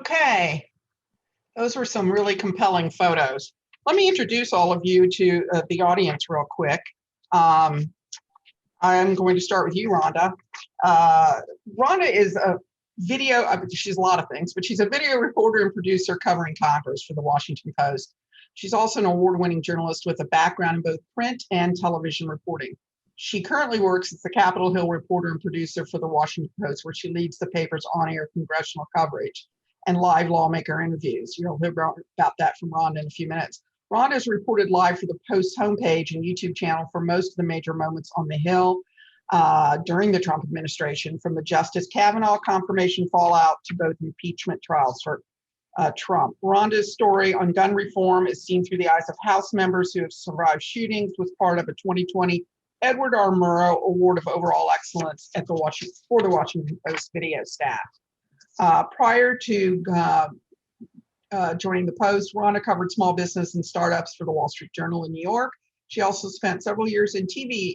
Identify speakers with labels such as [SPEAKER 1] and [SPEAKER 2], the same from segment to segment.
[SPEAKER 1] Okay, those were some really compelling photos. Let me introduce all of you to the audience real quick. I'm going to start with you, Rhonda. Rhonda is a video, she's a lot of things, but she's a video reporter and producer covering Congress for the Washington Post. She's also an award-winning journalist with a background in both print and television reporting. She currently works as the Capitol Hill reporter and producer for the Washington Post, where she leads the paper's on-air congressional coverage and live lawmaker interviews. You'll hear about that from Rhonda in a few minutes. Rhonda has reported live for the Post homepage and YouTube channel for most of the major moments on the Hill during the Trump administration, from the Justice Kavanaugh confirmation fallout to both impeachment trials for Trump. Rhonda's story on gun reform is seen through the eyes of House members who have survived shootings, was part of a 2020 Edward R. Murrow Award of Overall Excellence at the Washington Post video staff. Prior to joining the Post, Rhonda covered small business and startups for the Wall Street Journal in New York. She also spent several years in TV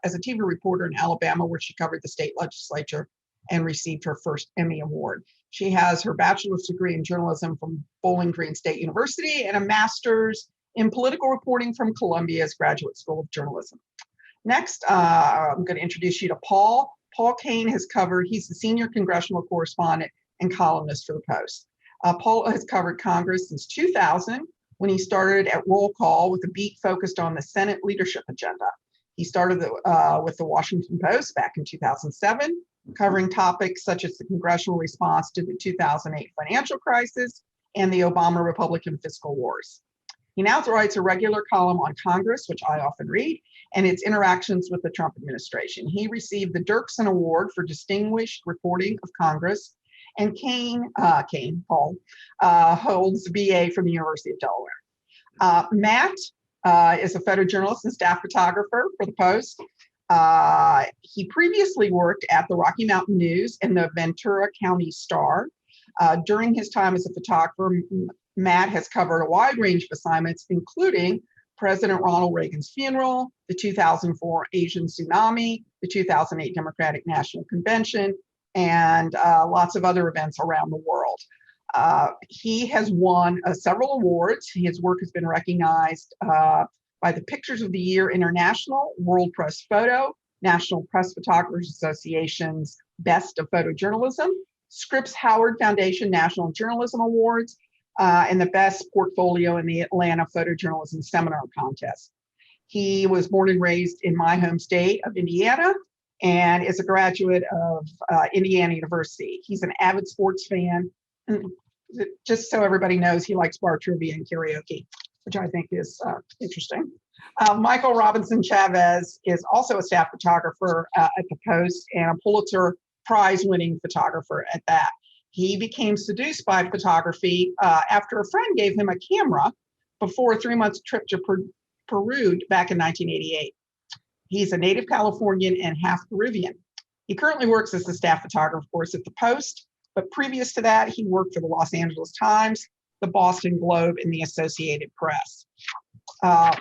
[SPEAKER 1] as a TV reporter in Alabama, where she covered the state legislature and received her first Emmy Award. She has her bachelor's degree in journalism from Bowling Green State University and a master's in political reporting from Columbia's Graduate School of Journalism. Next, I'm going to introduce you to Paul. Paul Kane he's the senior congressional correspondent and columnist for the Post. Paul has covered Congress since 2000, when he started at Roll Call with a beat focused on the Senate leadership agenda. He started with the Washington Post back in 2007, covering topics such as the congressional response to the 2008 financial crisis and the Obama Republican fiscal wars. He now writes a regular column on Congress, which I often read, and its interactions with the Trump administration. He received the Dirksen Award for Distinguished Reporting of Congress, and Paul, holds a BA from the University of Delaware. Matt is a photojournalist and staff photographer for the Post. He previously worked at the Rocky Mountain News and the Ventura County Star. During his time as a photographer, Matt has covered a wide range of assignments, including President Ronald Reagan's funeral, the 2004 Asian tsunami, the 2008 Democratic National Convention, and lots of other events around the world. He has won several awards. His work has been recognized by the Pictures of the Year International, World Press Photo, National Press Photographers Association's Best of Photojournalism, Scripps Howard Foundation National Journalism Awards, and the Best Portfolio in the Atlanta Photojournalism Seminar Contest. He was born and raised in my home state of Indiana and is a graduate of Indiana University. He's an avid sports fan. And just so everybody knows, he likes bar trivia and karaoke, which I think is interesting. Michael Robinson Chavez is also a staff photographer at the Post and a Pulitzer Prize-winning photographer at that. He became seduced by photography after a friend gave him a camera before a 3-month trip to Peru back in 1988. He's a native Californian and half Peruvian. He currently works as a staff photographer, of course, at the Post, but previous to that, he worked for the Los Angeles Times, the Boston Globe, and the Associated Press.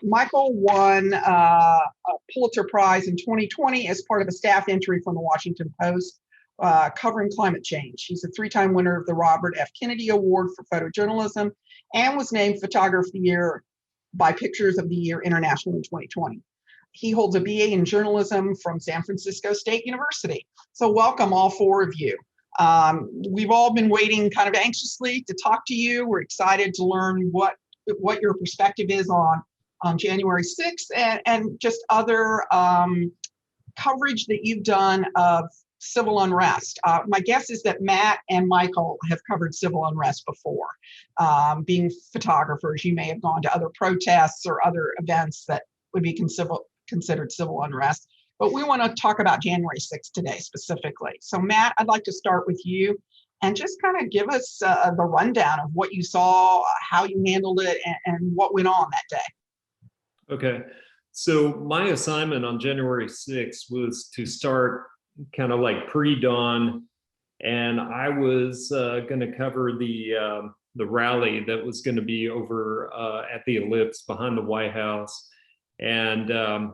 [SPEAKER 1] Michael won a Pulitzer Prize in 2020 as part of a staff entry from the Washington Post covering climate change. He's a 3-time winner of the Robert F. Kennedy Award for Photojournalism and was named Photographer of the Year by Pictures of the Year International in 2020. He holds a BA in journalism from San Francisco State University. So welcome, all 4 of you. We've all been waiting kind of anxiously to talk to you. We're excited to learn what your perspective is on January 6th and just other coverage that you've done of civil unrest. My guess is that Matt and Michael have covered civil unrest before. Being photographers, you may have gone to other protests or other events that would be considered civil unrest. But we want to talk about January 6th today specifically. So Matt, I'd like to start with you and just kind of give us the rundown of what you saw, how you handled it, and what went on that day.
[SPEAKER 2] Okay. So my assignment on January 6th was to start kind of like pre-dawn, and I was going to cover the rally that was going to be over at the Ellipse behind the White House. And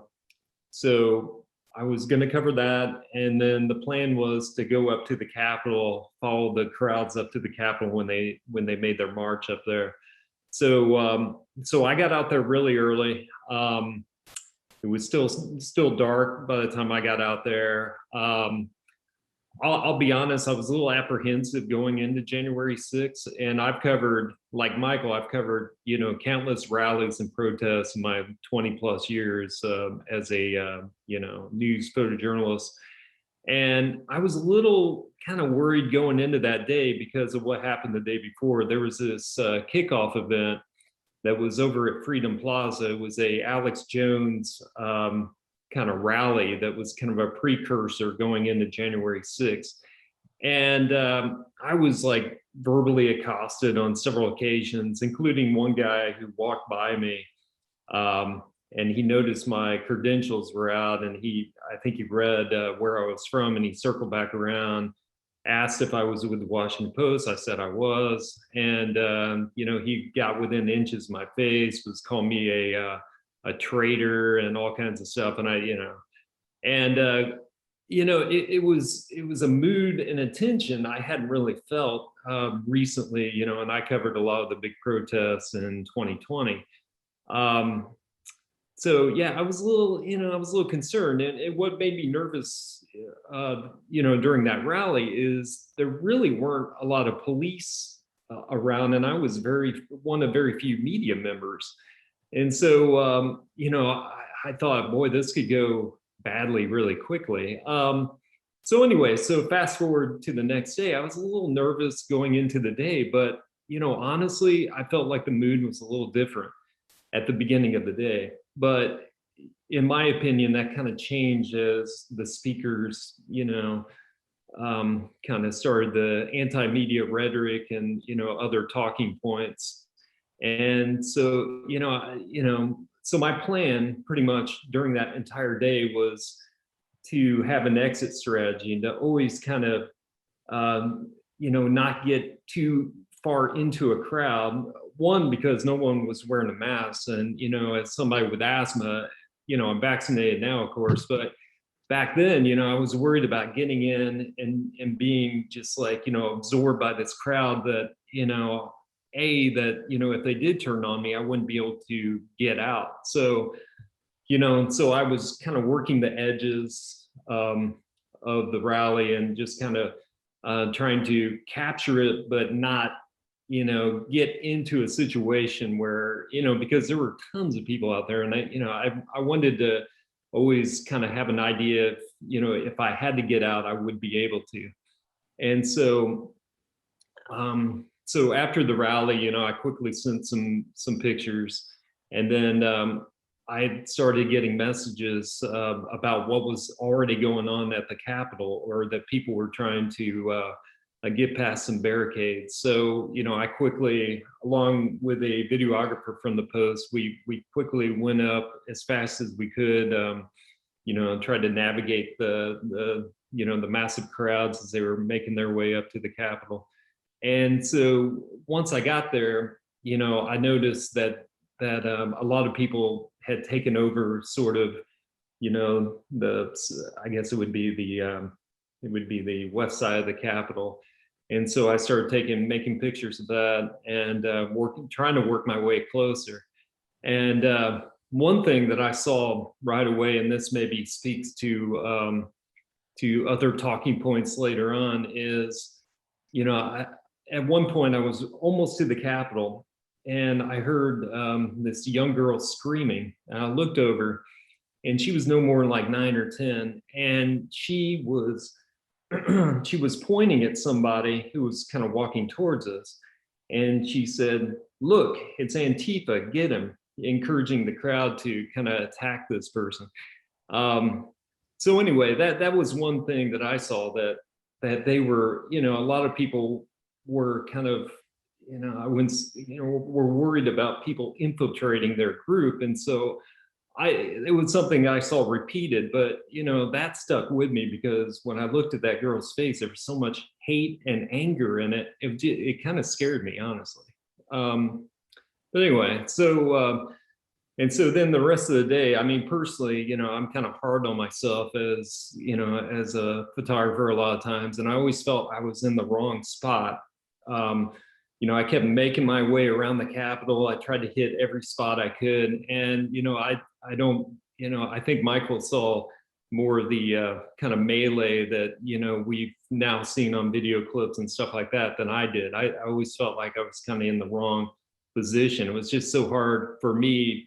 [SPEAKER 2] so I was going to cover that, and then the plan was to go up to the Capitol, follow the crowds up to the Capitol when they made their march up there. So I got out there really early. It was still dark by the time I got out there. I'll be honest, I was a little apprehensive going into January 6th, and I've covered, like Michael, I've covered, countless rallies and protests in my 20 plus years as a, news photojournalist. And I was a little kind of worried going into that day because of what happened the day before. There was this kickoff event that was over at Freedom Plaza. It was a Alex Jones kind of rally that was kind of a precursor going into January 6th. And I was like verbally accosted on several occasions, including one guy who walked by me and he noticed my credentials were out, and I think he read where I was from, and he circled back around, asked if I was with the Washington Post. I said I was, and he got within inches of my face, was calling me a traitor and all kinds of stuff, and it was a mood and a tension I hadn't really felt recently, and I covered a lot of the big protests in 2020. So yeah, I was a little concerned, and what made me nervous, during that rally is there really weren't a lot of police around, and I was one of very few media members, and so I thought, boy, this could go badly really quickly. So anyway, so fast forward to the next day, I was a little nervous going into the day, but honestly, I felt like the mood was a little different at the beginning of the day. But in my opinion, that kind of changed as the speakers, kind of started the anti-media rhetoric and other talking points. And so so my plan pretty much during that entire day was to have an exit strategy and to always kind of not get too far into a crowd. One, because no one was wearing a mask, and as somebody with asthma, I'm vaccinated now, of course, but back then, I was worried about getting in and being just like, absorbed by this crowd that, if they did turn on me, I wouldn't be able to get out. So, so I was kind of working the edges of the rally and just kind of trying to capture it, but not, get into a situation where, because there were tons of people out there, and I wanted to always kind of have an idea if I had to get out, I would be able to. And so, so after the rally, I quickly sent some pictures, and then I started getting messages about what was already going on at the Capitol, or that people were trying to get past some barricades. So, I quickly, along with a videographer from the Post, we quickly went up as fast as we could, and tried to navigate the massive crowds as they were making their way up to the Capitol. And so once I got there, I noticed that a lot of people had taken over sort of, I guess it would be the west side of the Capitol. And so I started making pictures of that and trying to work my way closer. And one thing that I saw right away, and this maybe speaks to other talking points later on, is, at one point I was almost to the Capitol, and I heard this young girl screaming. And I looked over, and she was no more than like 9 or 10, and she was pointing at somebody who was kind of walking towards us, and she said, "Look, it's Antifa, get him," encouraging the crowd to kind of attack this person. So anyway, that was one thing that I saw, that they were, a lot of people were kind of, I wouldn't, were worried about people infiltrating their group. And so it was something I saw repeated, but that stuck with me, because when I looked at that girl's face, there was so much hate and anger in it. It kind of scared me, honestly. But anyway, so And so then the rest of the day, I mean, personally, I'm kind of hard on myself as a photographer a lot of times. And I always felt I was in the wrong spot. Um, I kept making my way around the Capitol. I tried to hit every spot I could. And, I don't, I think Michael saw more of the kind of melee that, we've now seen on video clips and stuff like that than I did. I always felt like I was kind of in the wrong position. It was just so hard for me,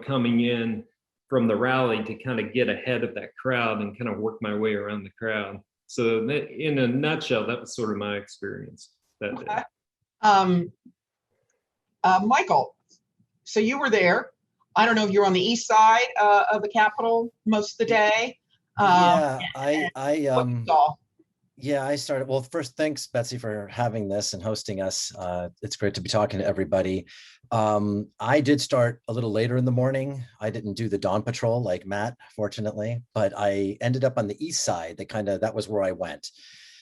[SPEAKER 2] coming in from the rally to kind of get ahead of that crowd and kind of work my way around the crowd. So in a nutshell, that was sort of my experience that day.
[SPEAKER 1] Okay. Michael, so you were there. I don't know if you're on the east side of the Capitol most of the day.
[SPEAKER 3] Yeah,
[SPEAKER 1] What you saw.
[SPEAKER 3] yeah, I started. Well, first, thanks, Betsy, for having this and hosting us. It's great to be talking to everybody. I did start a little later in the morning. I didn't do the dawn patrol like Matt, fortunately, but I ended up on the east side. That was where I went,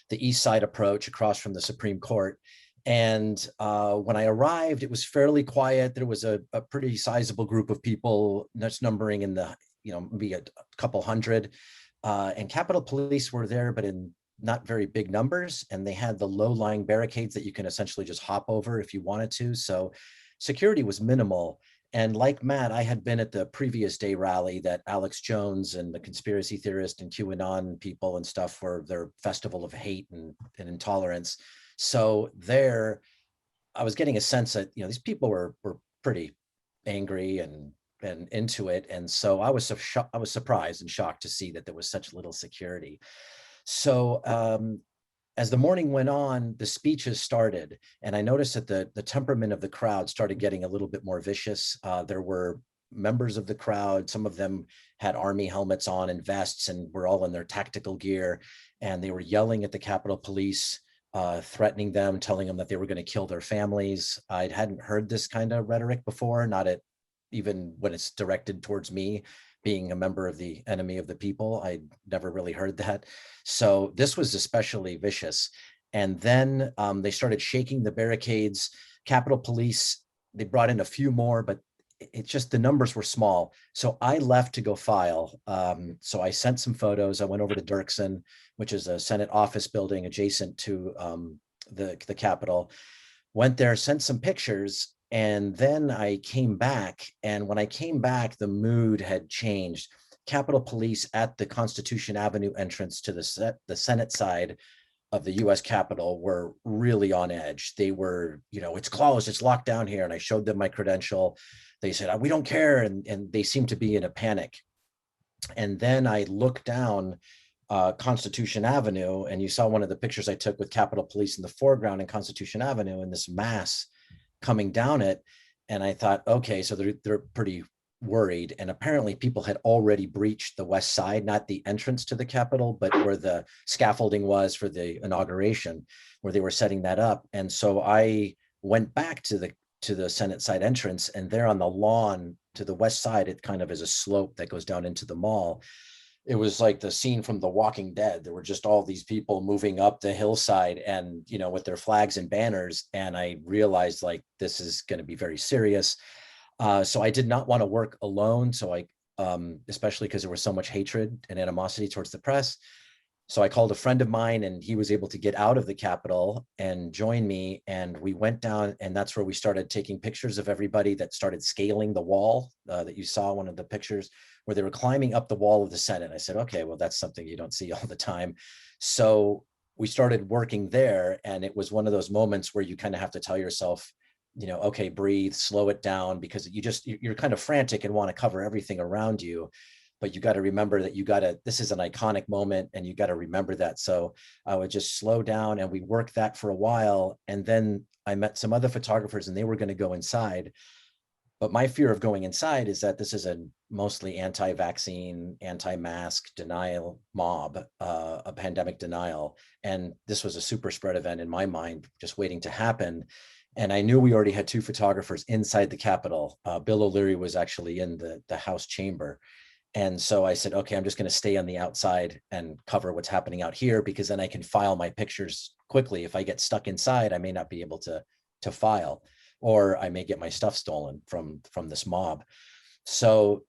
[SPEAKER 3] the east side approach across from the Supreme Court. And when I arrived, it was fairly quiet. There was a pretty sizable group of people, that's numbering in the, maybe a couple hundred. And Capitol Police were there, but in not very big numbers. And they had the low-lying barricades that you can essentially just hop over if you wanted to. So security was minimal. And like Matt, I had been at the previous day rally that Alex Jones and the conspiracy theorist and QAnon people and stuff for their festival of hate and intolerance. So there, I was getting a sense that, these people were pretty angry and into it. And so I was surprised and shocked to see that there was such little security. So as the morning went on, the speeches started, and I noticed that the temperament of the crowd started getting a little bit more vicious. There were members of the crowd, some of them had army helmets on and vests and were all in their tactical gear, and they were yelling at the Capitol Police, threatening them, telling them that they were going to kill their families. I hadn't heard this kind of rhetoric before, not at even when it's directed towards me, being a member of the enemy of the people. I never really heard that. So this was especially vicious. And then they started shaking the barricades. Capitol Police, they brought in a few more, but it's just the numbers were small. So I left to go file. So I sent some photos. I went over to Dirksen, which is a Senate office building adjacent to the Capitol. Went there, sent some pictures, and then I came back. And when I came back, the mood had changed. Capitol Police at the Constitution Avenue entrance to the Senate side of the US Capitol were really on edge. They were, it's closed, it's locked down here. And I showed them my credential. They said, we don't care. And they seemed to be in a panic. And then I looked down Constitution Avenue, and you saw one of the pictures I took with Capitol Police in the foreground in Constitution Avenue, and this mass coming down it. And I thought, okay, so they're pretty worried. And apparently people had already breached the west side, not the entrance to the Capitol, but where the scaffolding was for the inauguration, where they were setting that up. And so I went back to the Senate side entrance, and there on the lawn to the west side, it kind of is a slope that goes down into the mall. It was like the scene from The Walking Dead. There were just all these people moving up the hillside and, with their flags and banners. And I realized like, this is going to be very serious. So I did not want to work alone. So I, especially because there was so much hatred and animosity towards the press. So I called a friend of mine, and he was able to get out of the Capitol and join me. And we went down, and that's where we started taking pictures of everybody that started scaling the wall that you saw one of the pictures where they were climbing up the wall of the Senate. I said, okay, well, that's something you don't see all the time. So we started working there, and it was one of those moments where you kind of have to tell yourself, okay, breathe, slow it down, because you're kind of frantic and want to cover everything around you. But you got to remember that this is an iconic moment, and you got to remember that. So I would just slow down, and we worked that for a while. And then I met some other photographers, and they were going to go inside. But my fear of going inside is that this is a mostly anti-vaccine, anti-mask denial mob, a pandemic denial. And this was a super spread event in my mind, just waiting to happen. And I knew we already had two photographers inside the Capitol. Bill O'Leary was actually in the House chamber. And so I said, okay, I'm just going to stay on the outside and cover what's happening out here, because then I can file my pictures quickly. If I get stuck inside, I may not be able to file, or I may get my stuff stolen from this mob. So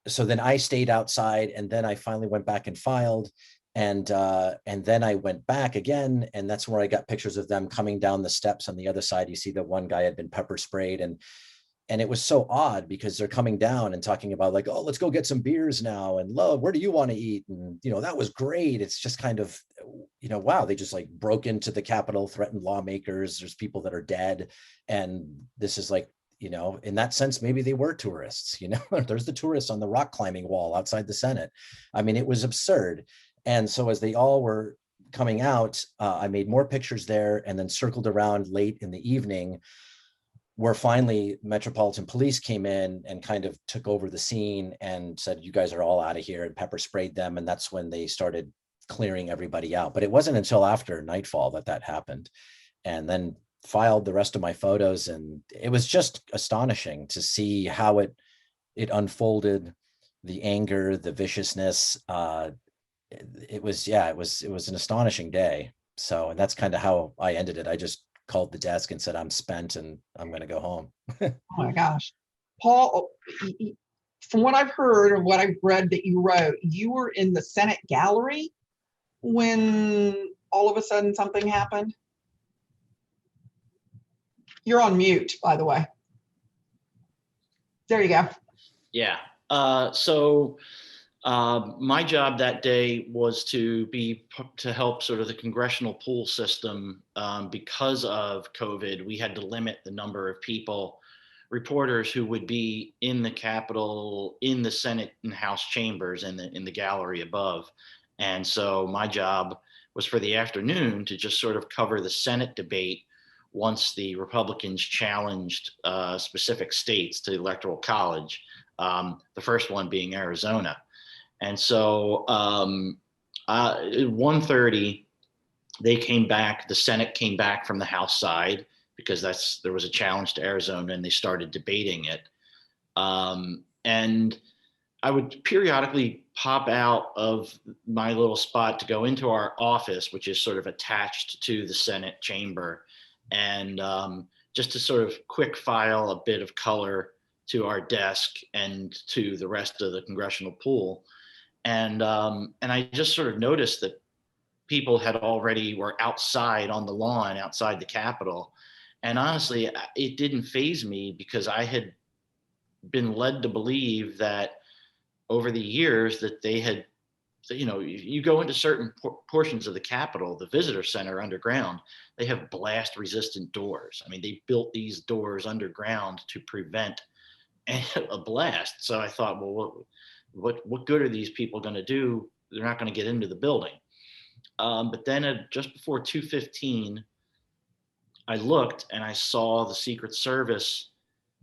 [SPEAKER 3] then I stayed outside, and then I finally went back and filed, and then I went back again, and that's where I got pictures of them coming down the steps on the other side. You see that one guy had been pepper sprayed, and it was so odd because they're coming down and talking about like, oh, let's go get some beers now, and love, where do you want to eat? And that was great. It's just kind of, wow, they just like broke into the Capitol, threatened lawmakers. There's people that are dead, and this is like, in that sense, maybe they were tourists. There's the tourists on the rock climbing wall outside the Senate. I mean, it was absurd. And so as they all were coming out, I made more pictures there, and then circled around late in the evening, where finally Metropolitan Police came in and kind of took over the scene and said, you guys are all out of here, and pepper sprayed them. And that's when they started clearing everybody out. But it wasn't until after nightfall that happened. And then filed the rest of my photos. And it was just astonishing to see how it unfolded, the anger, the viciousness. It was an astonishing day. So, and that's kind of how I ended it. I just called the desk and said, I'm spent and I'm going to go home.
[SPEAKER 1] Oh my gosh. Paul, from what I've heard or what I've read that you wrote, you were in the Senate gallery when all of a sudden something happened. You're on mute, by the way. There you go.
[SPEAKER 4] Yeah. So my job that day was to help sort of the congressional pool system. Because of COVID, we had to limit the number of people, reporters who would be in the Capitol, in the Senate and House chambers, in the gallery above. And so my job was for the afternoon to just sort of cover the Senate debate once the Republicans challenged specific states to the Electoral College, the first one being Arizona. And so at 1:30, they came back, the Senate came back from the House side because there was a challenge to Arizona, and they started debating it. And I would periodically pop out of my little spot to go into our office, which is sort of attached to the Senate chamber, and just to sort of quick file a bit of color to our desk and to the rest of the congressional pool. And I just sort of noticed that people were outside on the lawn outside the Capitol. And honestly, it didn't faze me because I had been led to believe that over the years that they had, you go into certain portions of the Capitol, the visitor center underground, they have blast resistant doors. I mean, they built these doors underground to prevent a blast. So I thought, well, what good are these people going to do? They're not going to get into the building. But then just before 2:15, I looked and I saw the Secret Service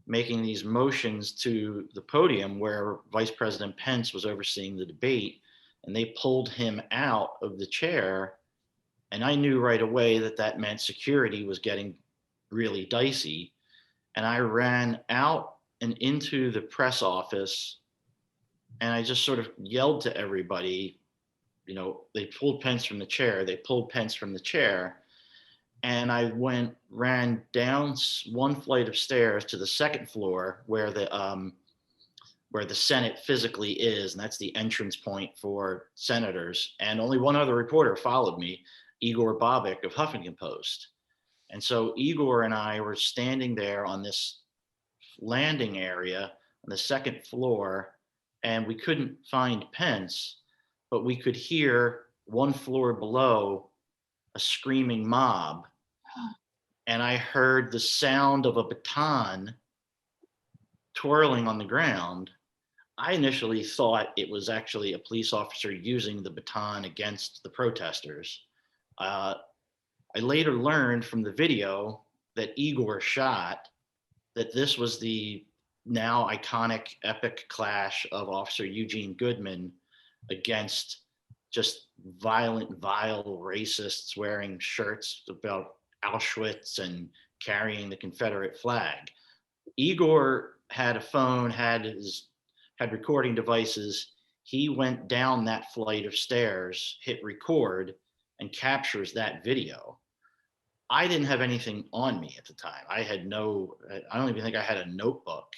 [SPEAKER 4] making these motions to the podium where Vice President Pence was overseeing the debate, and they pulled him out of the chair. And I knew right away that meant security was getting really dicey. And I ran out and into the press office, and I just sort of yelled to everybody, they pulled Pence from the chair. They pulled Pence from the chair. And I ran down one flight of stairs to the second floor where the Senate physically is, and that's the entrance point for senators. And only one other reporter followed me, Igor Bobik of Huffington Post. And so Igor and I were standing there on this landing area on the second floor, and we couldn't find Pence, but we could hear one floor below a screaming mob. And I heard the sound of a baton twirling on the ground. I initially thought it was actually a police officer using the baton against the protesters. I later learned from the video that Igor shot that this was the now iconic epic clash of Officer Eugene Goodman against just violent, vile racists wearing shirts about Auschwitz and carrying the Confederate flag. Igor had a phone, had recording devices. He went down that flight of stairs, hit record, and captures that video. I didn't have anything on me at the time. I don't even think I had a notebook.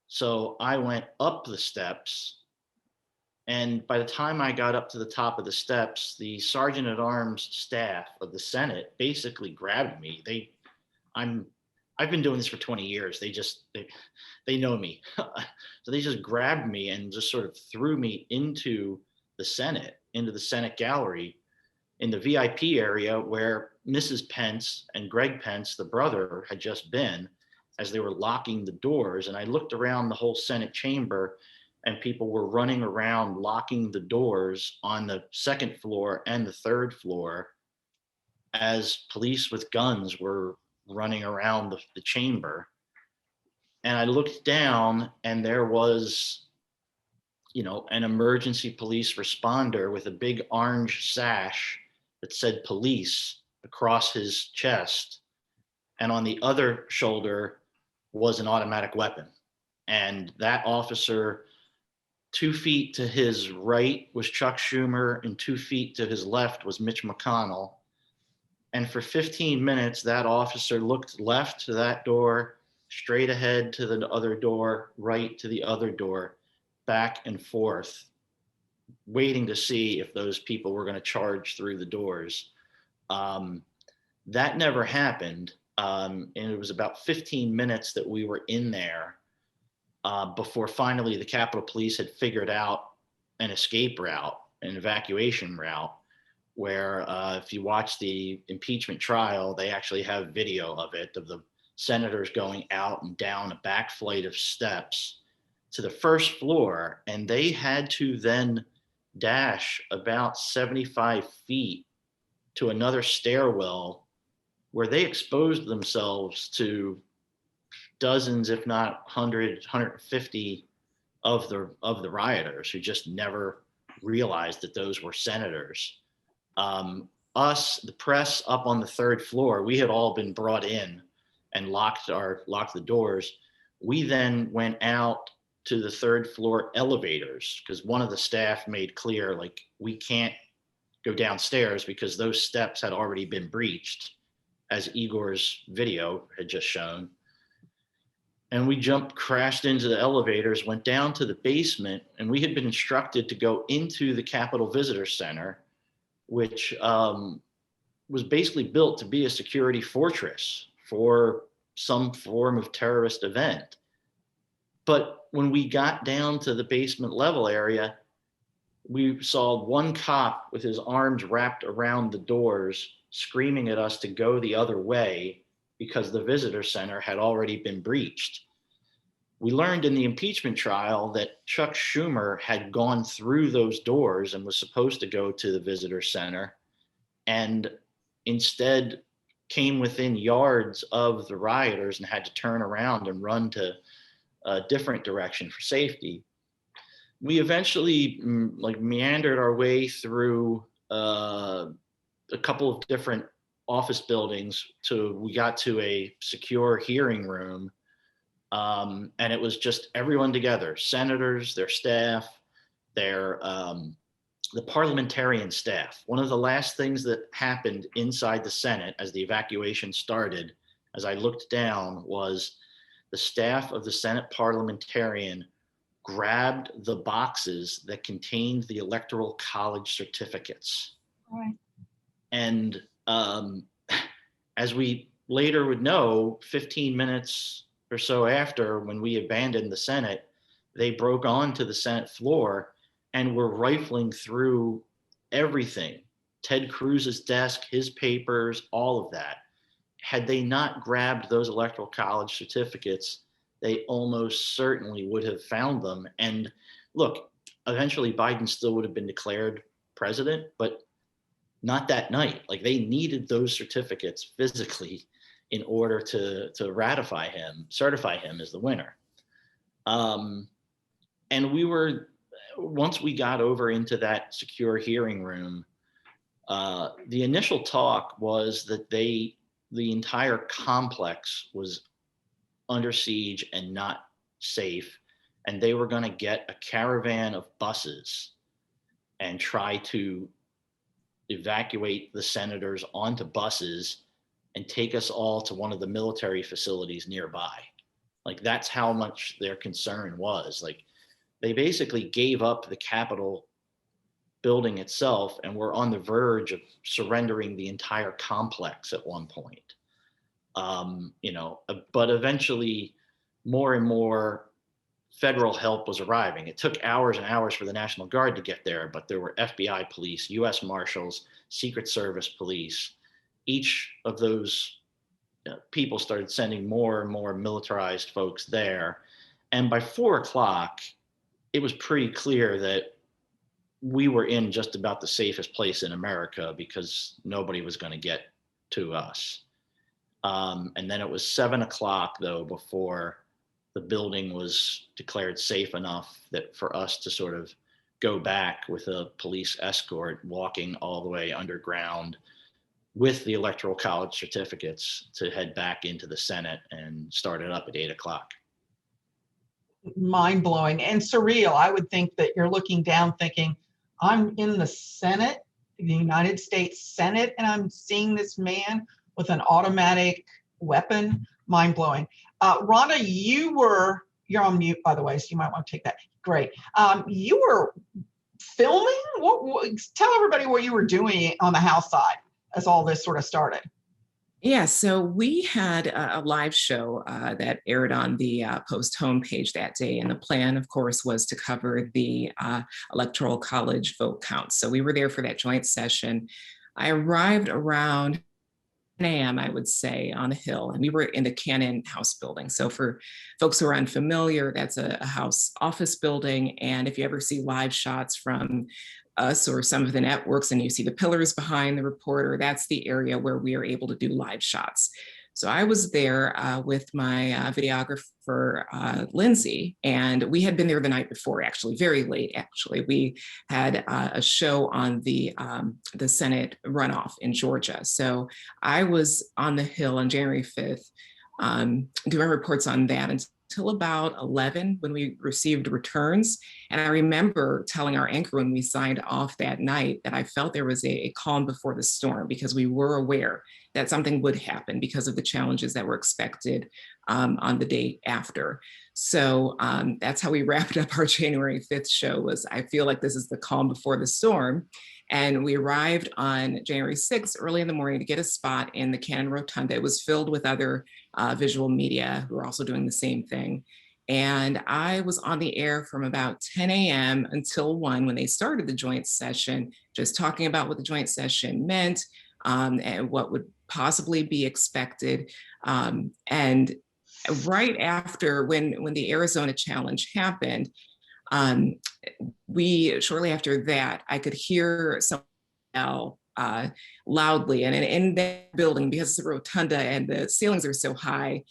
[SPEAKER 4] So I went up the steps, and by the time I got up to the top of the steps, the sergeant at arms staff of the Senate basically grabbed me. I'm, I've been doing this for 20 years. They know me. So they just grabbed me and just sort of threw me into into the Senate gallery in the VIP area where Mrs. Pence and Greg Pence, the brother, had just been as they were locking the doors. And I looked around the whole Senate chamber, and people were running around locking the doors on the second floor and the third floor as police with guns were running around the chamber. And I looked down, and there was, an emergency police responder with a big orange sash that said police across his chest. And on the other shoulder was an automatic weapon. And that officer, 2 feet to his right was Chuck Schumer, and 2 feet to his left was Mitch McConnell. And for 15 minutes, that officer looked left to that door, straight ahead to the other door, right to the other door, back and forth, waiting to see if those people were going to charge through the doors. That never happened. And it was about 15 minutes that we were in there before finally the Capitol Police had figured out an escape route, an evacuation route, where if you watch the impeachment trial, they actually have video of it, of the senators going out and down a back flight of steps to the first floor. And they had to then dash about 75 feet to another stairwell where they exposed themselves to dozens, if not 100, 150 of the rioters who just never realized that those were senators. Us, the press up on the third floor, we had all been brought in and locked the doors. We then went out to the third floor elevators because one of the staff made clear, like, we can't go downstairs because those steps had already been breached, as Igor's video had just shown. And we crashed into the elevators, went down to the basement, and we had been instructed to go into the Capitol Visitor Center, which was basically built to be a security fortress for some form of terrorist event. But when we got down to the basement level area, we saw one cop with his arms wrapped around the doors, screaming at us to go the other way because the visitor center had already been breached. We learned in the impeachment trial that Chuck Schumer had gone through those doors and was supposed to go to the visitor center, and instead came within yards of the rioters and had to turn around and run to a different direction for safety. We eventually meandered our way through a couple of different office buildings till we got to a secure hearing room. And it was just everyone together, senators, their staff, the parliamentarian staff. One of the last things that happened inside the Senate as the evacuation started, as I looked down, was the staff of the Senate parliamentarian grabbed the boxes that contained the Electoral College certificates.
[SPEAKER 1] Right.
[SPEAKER 4] And as we later would know, 15 minutes or so after, when we abandoned the Senate, they broke onto the Senate floor and were rifling through everything. Ted Cruz's desk, his papers, all of that. Had they not grabbed those Electoral College certificates, they almost certainly would have found them. And look, eventually Biden still would have been declared president, but not that night. Like, they needed those certificates physically in order to certify him as the winner. And once we got over into that secure hearing room, the initial talk was that the entire complex was under siege and not safe, and they were going to get a caravan of buses and try to evacuate the senators onto buses and take us all to one of the military facilities nearby. Like that's how much their concern was. Like they basically gave up the Capitol building itself and were on the verge of surrendering the entire complex at one point. But eventually more and more federal help was arriving. It took hours and hours for the National Guard to get there, but there were FBI police, US Marshals, Secret Service police. Each of those people started sending more and more militarized folks there. And by 4 o'clock, it was pretty clear that we were in just about the safest place in America because nobody was going to get to us. And then it was 7 o'clock, though, before the building was declared safe enough that for us to sort of go back with a police escort, walking all the way underground with the Electoral College certificates to head back into the Senate and start it up at 8 o'clock.
[SPEAKER 1] Mind blowing and surreal. I would think that you're looking down thinking, I'm in the Senate, the United States Senate, and I'm seeing this man with an automatic weapon. Mind blowing. Rhonda, you're on mute, by the way, so you might want to take that. Great. You were filming? Tell everybody what you were doing on the House side as all this sort of started.
[SPEAKER 5] Yeah, so we had a live show that aired on the Post homepage that day. And the plan, of course, was to cover the Electoral College vote count. So we were there for that joint session. I arrived around 10 a.m., I would say, on the Hill, and we were in the Cannon House building. So for folks who are unfamiliar, that's a House office building. And if you ever see live shots from us or some of the networks and you see the pillars behind the reporter, that's the area where we are able to do live shots. So I was there with my videographer, Lindsay, and we had been there the night before, actually, very late, actually. We had a show on the Senate runoff in Georgia. So I was on the Hill on January 5th doing reports on that until about 11 when we received returns. And I remember telling our anchor when we signed off that night that I felt there was a calm before the storm because we were aware that something would happen because of the challenges that were expected on the day after. So that's how we wrapped up our January 5th show. Was I feel like this is the calm before the storm. And we arrived on January 6th early in the morning to get a spot in the Cannon Rotunda. It was filled with other visual media who were also doing the same thing. And I was on the air from about 10 a.m. until 1 when they started the joint session, just talking about what the joint session meant and what would possibly be expected. And right after when the Arizona challenge happened, shortly after that, I could hear someone yell loudly, and in that building, because it's a rotunda and the ceilings are so high,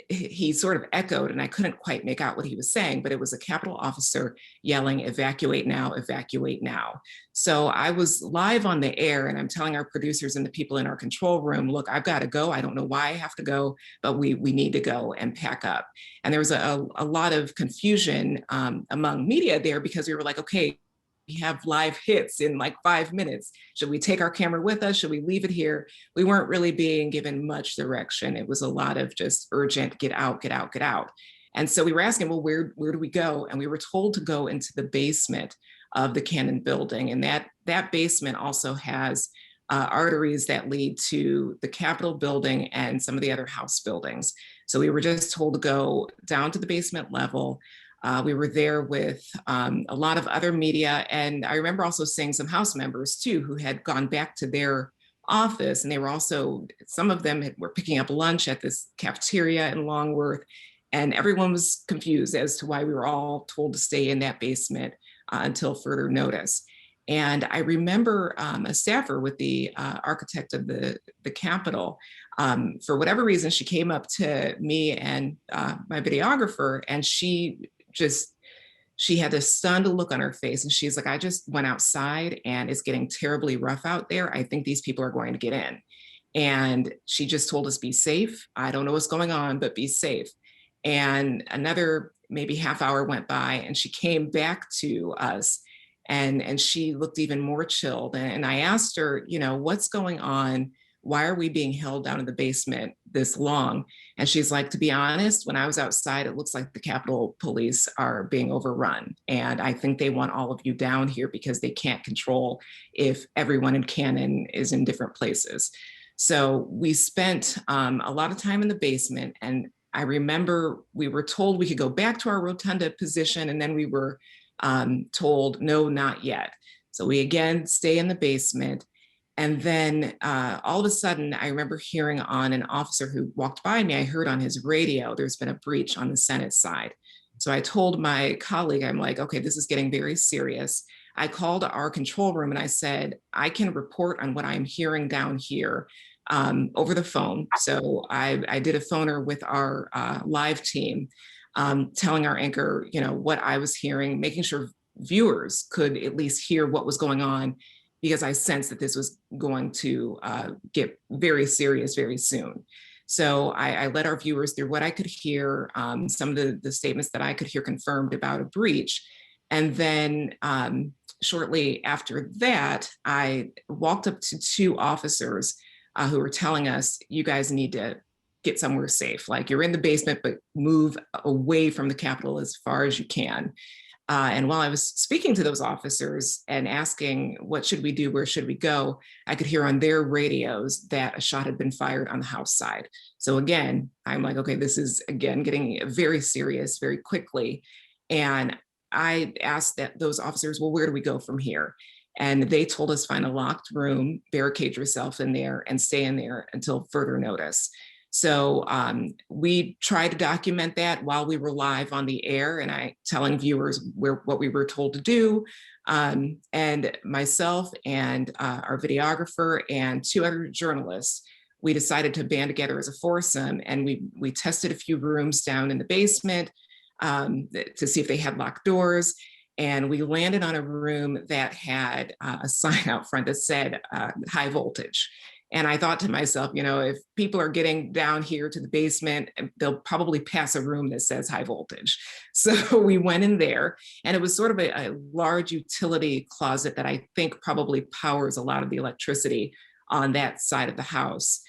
[SPEAKER 5] he sort of echoed, and I couldn't quite make out what he was saying, but it was a Capitol officer yelling, "Evacuate now, evacuate now." So I was live on the air, and I'm telling our producers and the people in our control room, look, I've got to go. I don't know why I have to go, but we need to go and pack up. And there was a lot of confusion among media there because we were like, okay, we have live hits in like 5 minutes. Should we take our camera with us? Should we leave it here? We weren't really being given much direction. It was a lot of just urgent, get out, get out, get out. And so we were asking, well, where do we go? And we were told to go into the basement of the Cannon building. And that basement also has arteries that lead to the Capitol building and some of the other House buildings. So we were just told to go down to the basement level. We were there with a lot of other media. And I remember also seeing some House members too, who had gone back to their office. And they were also, some of them were picking up lunch at this cafeteria in Longworth. And everyone was confused as to why we were all told to stay in that basement until further notice. And I remember a staffer with the architect of the Capitol, for whatever reason, she came up to me and my videographer, and she had this stunned look on her face. And she's like, I just went outside and it's getting terribly rough out there. I think these people are going to get in. And she just told us, be safe. I don't know what's going on, but be safe. And another maybe half hour went by and she came back to us and she looked even more chilled. And I asked her, what's going on? why are we being held down in the basement this long? And she's like, to be honest, when I was outside, it looks like the Capitol Police are being overrun. And I think they want all of you down here because they can't control if everyone in Cannon is in different places. So we spent a lot of time in the basement. And I remember we were told we could go back to our rotunda position, and then we were told, no, not yet. So we again stay in the basement. And then all of a sudden, I remember hearing on an officer who walked by me, I heard on his radio, there's been a breach on the Senate side. So I told my colleague, I'm like, okay, this is getting very serious. I called our control room and I said, I can report on what I'm hearing down here over the phone. So I did a phoner with our live team, telling our anchor, what I was hearing, making sure viewers could at least hear what was going on, because I sensed that this was going to get very serious very soon. So I led our viewers through what I could hear, some of the statements that I could hear confirmed about a breach. And then shortly after that, I walked up to two officers who were telling us, you guys need to get somewhere safe. Like, you're in the basement, but move away from the Capitol as far as you can. And while I was speaking to those officers and asking, what should we do? Where should we go? I could hear on their radios that a shot had been fired on the House side. So again, I'm like, okay, this is again getting very serious very quickly. And I asked those officers, well, where do we go from here? And they told us, find a locked room, barricade yourself in there, and stay in there until further notice. So we tried to document that while we were live on the air, and I telling viewers what we were told to do. And myself and our videographer and two other journalists, we decided to band together as a foursome, and we tested a few rooms down in the basement to see if they had locked doors. And we landed on a room that had a sign out front that said high voltage. And I thought to myself, if people are getting down here to the basement, they'll probably pass a room that says high voltage. So we went in there, and it was sort of a large utility closet that I think probably powers a lot of the electricity on that side of the house.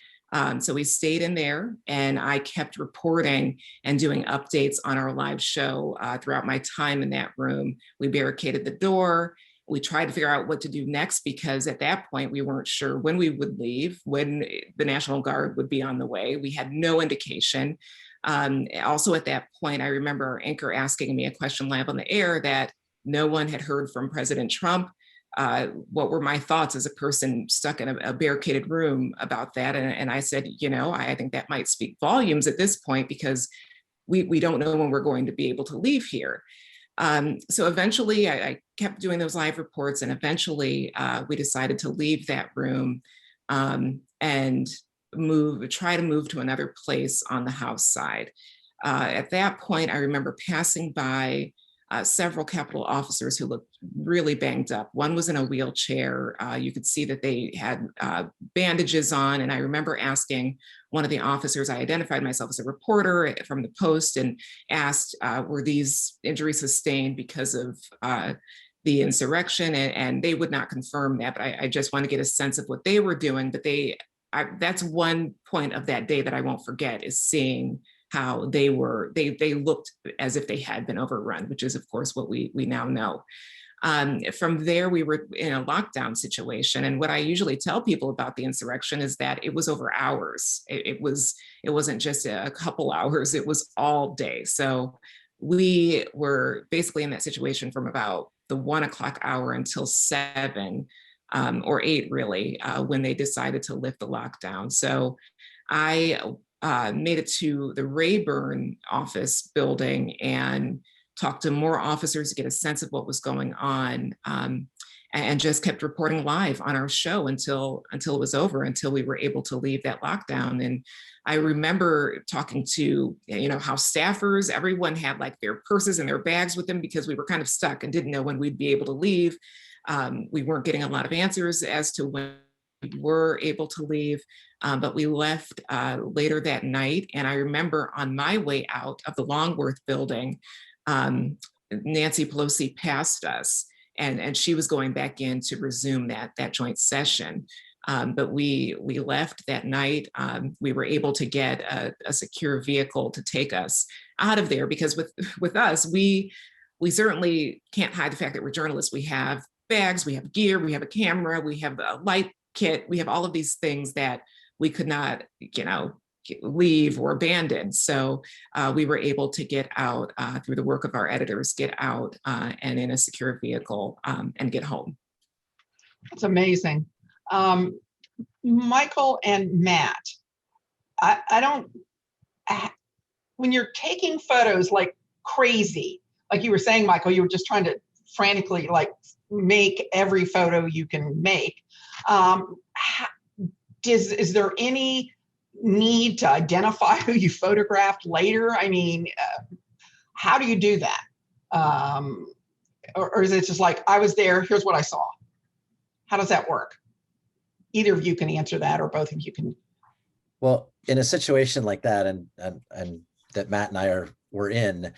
[SPEAKER 5] So we stayed in there, and I kept reporting and doing updates on our live show throughout my time in that room. We barricaded the door. We tried to figure out what to do next, because at that point, we weren't sure when we would leave, when the National Guard would be on the way. We had no indication. Also at that point, I remember our anchor asking me a question live on the air that no one had heard from President Trump. What were my thoughts as a person stuck in a barricaded room about that? And I said, I think that might speak volumes at this point, because we don't know when we're going to be able to leave here. So eventually I kept doing those live reports, and eventually we decided to leave that room and try to move to another place on the House side. At that point, I remember passing by several Capitol officers who looked really banged up. One was in a wheelchair. You could see that they had bandages on. And I remember asking one of the officers, I identified myself as a reporter from the Post, and asked, were these injuries sustained because of the insurrection? And they would not confirm that, but I just want to get a sense of what they were doing. But that's one point of that day that I won't forget, is seeing how they looked as if they had been overrun, which is of course what we now know. From there, we were in a lockdown situation. And what I usually tell people about the insurrection is that it was over hours. It wasn't just a couple hours, it was all day. So we were basically in that situation from about the 1 o'clock hour until 7 or 8 really, when they decided to lift the lockdown. So I made it to the Rayburn office building and talked to more officers to get a sense of what was going on, and just kept reporting live on our show until it was over, until we were able to leave that lockdown. And I remember talking to, House staffers, everyone had like their purses and their bags with them, because we were kind of stuck and didn't know when we'd be able to leave. We weren't getting a lot of answers as to when we were able to leave, but we left later that night. And I remember on my way out of the Longworth building, Nancy Pelosi passed us, and she was going back in to resume that joint session. But we left that night. We were able to get a secure vehicle to take us out of there, because with us, we certainly can't hide the fact that we're journalists. We have bags, we have gear, we have a camera, we have a light kit, we have all of these things that we could not, leave or abandon. So we were able to get out through the work of our editors, get out and in a secure vehicle and get home.
[SPEAKER 1] That's amazing. Michael and Matt, I don't, when you're taking photos like crazy, like you were saying, Michael, you were just trying to frantically like make every photo you can make. Is there any need to identify who you photographed later? I mean, how do you do that? Or is it just like, I was there, here's what I saw? How does that work? Either of you can answer that, or both of you can.
[SPEAKER 3] Well, in a situation like that, and that Matt and I were in,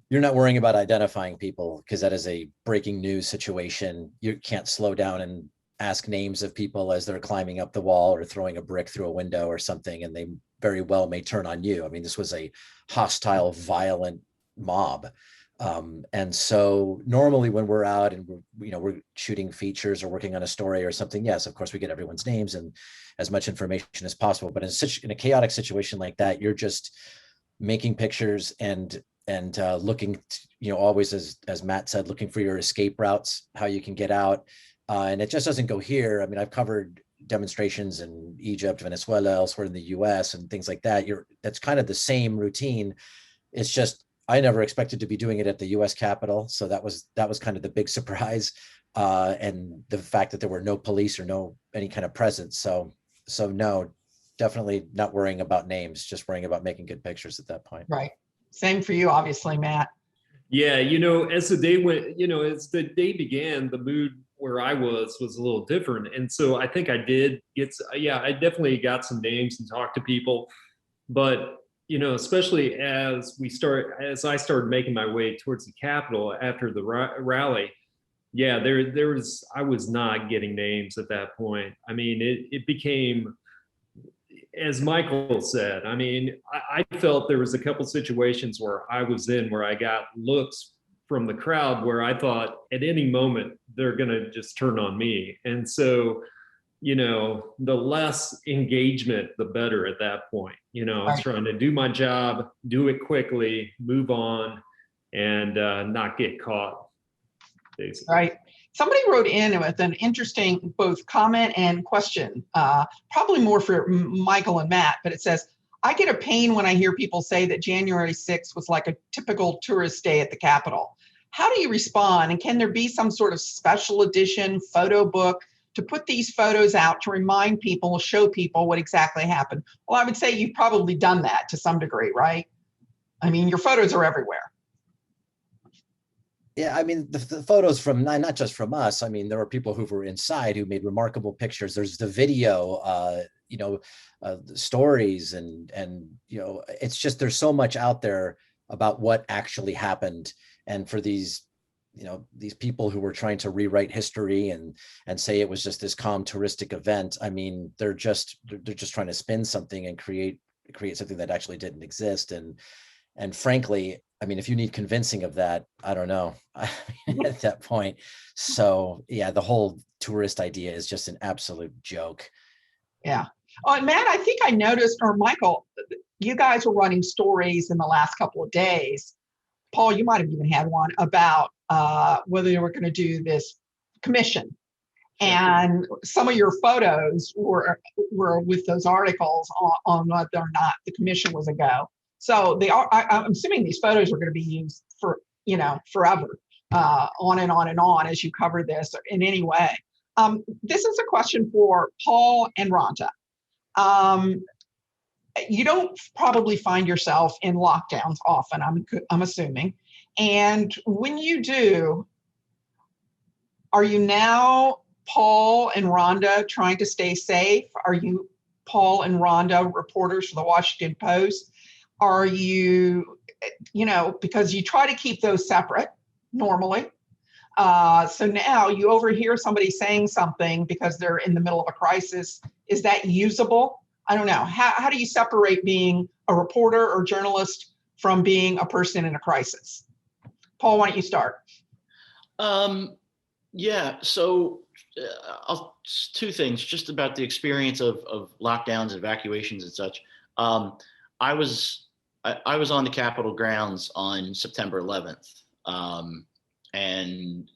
[SPEAKER 3] you're not worrying about identifying people, because that is a breaking news situation. You can't slow down and ask names of people as they're climbing up the wall or throwing a brick through a window or something, and they very well may turn on you. I mean, this was a hostile, violent mob. And so normally when we're out and we're shooting features or working on a story or something, yes, of course we get everyone's names and as much information as possible. But in a chaotic situation like that, you're just making pictures and looking, always, as Matt said, looking for your escape routes, how you can get out. And it just doesn't go here. I mean, I've covered demonstrations in Egypt, Venezuela, elsewhere in the US and things like that. That's kind of the same routine. It's just, I never expected to be doing it at the US Capitol. So that was kind of the big surprise. And the fact that there were no police or any kind of presence. So no, definitely not worrying about names, just worrying about making good pictures at that point.
[SPEAKER 1] Right. Same for you, obviously, Matt.
[SPEAKER 2] Yeah, as the day went, as the day began, the mood where I was a little different. And so I think I did I definitely got some names and talked to people. But, especially as I started making my way towards the Capitol after the rally, yeah, I was not getting names at that point. I mean, it became, as Michael said, I mean, I felt there was a couple situations where I was in where I got looks from the crowd where I thought at any moment they're going to just turn on me. And so, the less engagement, the better at that point. I was trying to do my job, do it quickly, move on, and not get caught, basically.
[SPEAKER 1] Right. Somebody wrote in with an interesting both comment and question, probably more for Michael and Matt, but it says, I get a pain when I hear people say that January 6th was like a typical tourist day at the Capitol. How do you respond? And can there be some sort of special edition photo book to put these photos out to remind people, show people what exactly happened? Well, I would say you've probably done that to some degree, right? I mean, your photos are everywhere.
[SPEAKER 3] Yeah, I mean, the photos from not just from us. I mean, there were people who were inside who made remarkable pictures. There's the video, the stories, and it's just, there's so much out there about what actually happened. And for these people who were trying to rewrite history and say it was just this calm touristic event, I mean, they're just trying to spin something and create something that actually didn't exist. And frankly, I mean, if you need convincing of that, I don't know at that point. So yeah, the whole tourist idea is just an absolute joke.
[SPEAKER 1] Yeah. Oh, and Matt, I think I noticed, or Michael, you guys were running stories in the last couple of days. Paul, you might have even had one about whether they were going to do this commission. And some of your photos were with those articles on whether or not the commission was a go. So I'm assuming these photos are going to be used for, forever, on and on and on as you cover this in any way. This is a question for Paul and Rhonda. You don't probably find yourself in lockdowns often, I'm assuming. And when you do, are you now Paul and Rhonda trying to stay safe? Are you Paul and Rhonda reporters for the Washington Post? Are you, because you try to keep those separate normally, So now you overhear somebody saying something because they're in the middle of a crisis. Is that usable? I don't know. How do you separate being a reporter or journalist from being a person in a crisis? Paul, why don't you start?
[SPEAKER 4] Yeah, so two things just about the experience of lockdowns, evacuations, and such. I was I was on the Capitol grounds on September 11th, and and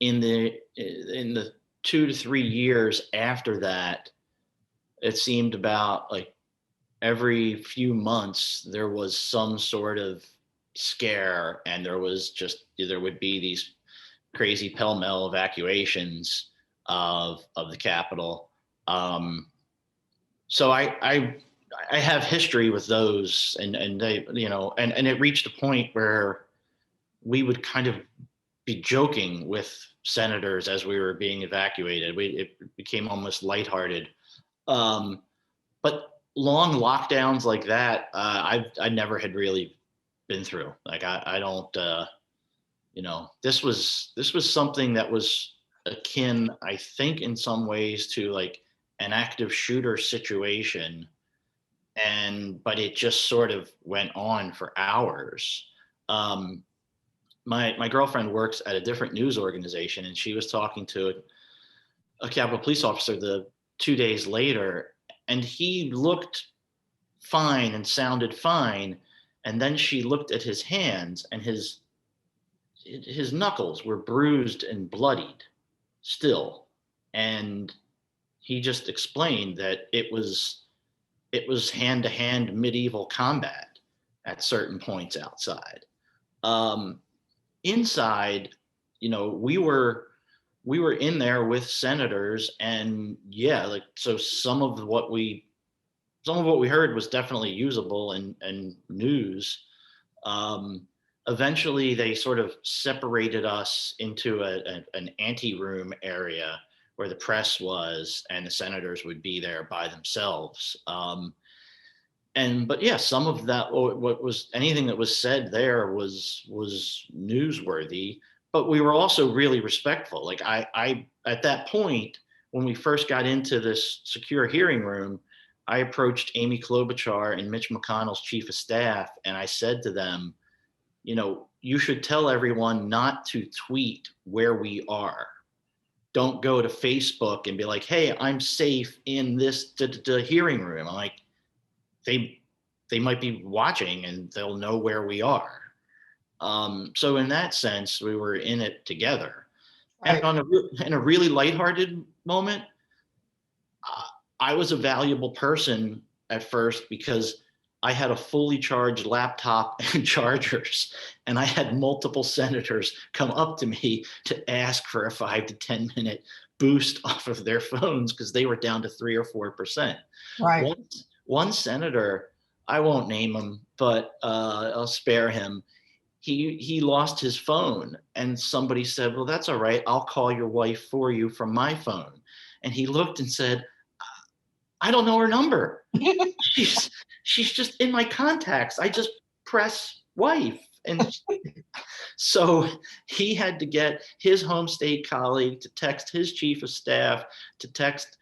[SPEAKER 4] in the 2 to 3 years after that, it seemed about like every few months there was some sort of scare, and there would be these crazy pell-mell evacuations of the Capitol. So I have history with those, and they and it reached a point where we would kind of be joking with senators as we were being evacuated. It became almost lighthearted. But long lockdowns like that, I never had really been through. Like I don't. This was something that was akin, I think, in some ways to like an active shooter situation, but it just sort of went on for hours. Um, my girlfriend works at a different news organization, and she was talking to a Capitol police officer the 2 days later, and he looked fine and sounded fine, and then she looked at his hands, and his knuckles were bruised and bloodied still, and he just explained that it was hand-to-hand medieval combat at certain points outside. um, Inside, we were in there with senators, and yeah, like, so some of what we heard was definitely usable and news. um, Eventually they sort of separated us into an anteroom area where the press was, and the senators would be there by themselves. But yeah, some of that, what was anything that was said there was newsworthy, but we were also really respectful. Like I at that point, when we first got into this secure hearing room, I approached Amy Klobuchar and Mitch McConnell's chief of staff, and I said to them, you should tell everyone not to tweet where we are. Don't go to Facebook and be like, hey, I'm safe in this hearing room. I'm like, they might be watching and they'll know where we are. So in that sense, we were in it together.
[SPEAKER 1] Right.
[SPEAKER 4] And in a really lighthearted moment, I was a valuable person at first because I had a fully charged laptop and chargers, and I had multiple senators come up to me to ask for a 5 to 10 minute boost off of their phones because they were down to 3 or 4%.
[SPEAKER 1] Right.
[SPEAKER 4] One senator, I won't name him, but I'll spare him. He lost his phone, and somebody said, well, that's all right. I'll call your wife for you from my phone. And he looked and said, I don't know her number. she's just in my contacts. I just press wife. And so he had to get his home state colleague to text his chief of staff, to text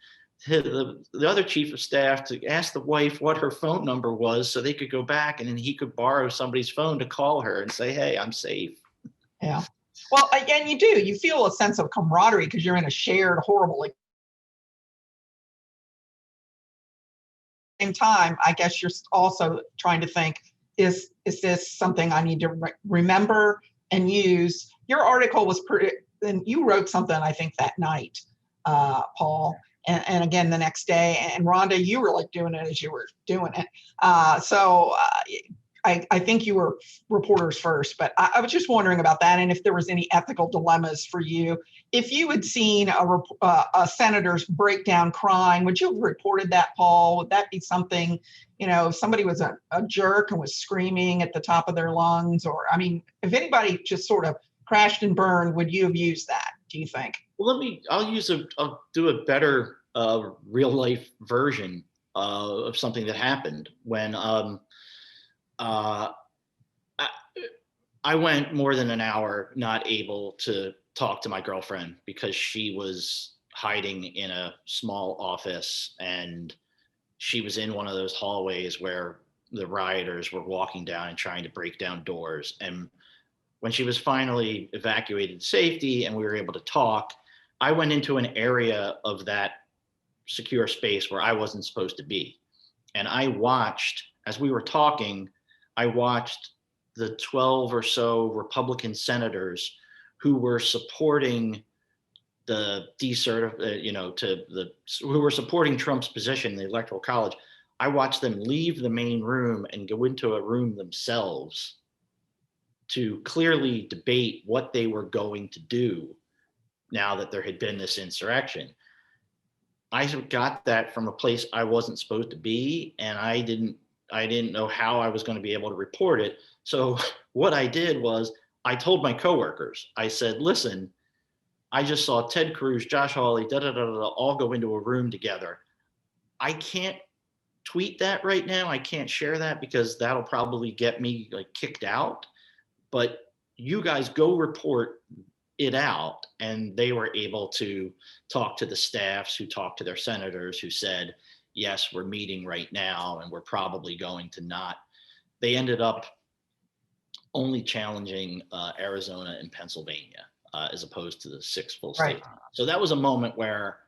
[SPEAKER 4] the other chief of staff to ask the wife what her phone number was so they could go back, and then he could borrow somebody's phone to call her and say, hey, I'm safe.
[SPEAKER 1] Yeah. Well, again, you feel a sense of camaraderie because you're in a shared horrible same time. I guess you're also trying to think, is this something I need to remember and use? Your article was pretty, and you wrote something, I think, that night, Paul, and again the next day. And Rhonda, you were like doing it as you were doing it. I think you were reporters first, but I was just wondering about that, and if there was any ethical dilemmas for you. If you had seen a senator's breakdown crying, would you have reported that, Paul? Would that be something, if somebody was a jerk and was screaming at the top of their lungs, or, I mean, if anybody just sort of crashed and burned, would you have used that, do you think?
[SPEAKER 4] Well, I'll do a better real life version of something that happened when, I went more than an hour not able to talk to my girlfriend because she was hiding in a small office, and she was in one of those hallways where the rioters were walking down and trying to break down doors. And when she was finally evacuated to safety and we were able to talk, I went into an area of that secure space where I wasn't supposed to be. And I watched, as we were talking, I watched the 12 or so Republican senators who were supporting the who were supporting Trump's position in the Electoral College. I watched them leave the main room and go into a room themselves to clearly debate what they were going to do now that there had been this insurrection. I got that from a place I wasn't supposed to be, and I didn't know how I was going to be able to report it. So what I did was I told my coworkers, I said, listen, I just saw Ted Cruz, Josh Hawley, all go into a room together. I can't tweet that right now. I can't share that because that'll probably get me like kicked out. But you guys go report it out. And they were able to talk to the staffs who talked to their senators who said, yes, we're meeting right now and we're probably going to not. They ended up only challenging Arizona and Pennsylvania as opposed to the 6 full states.
[SPEAKER 1] Right.
[SPEAKER 4] So that was a moment where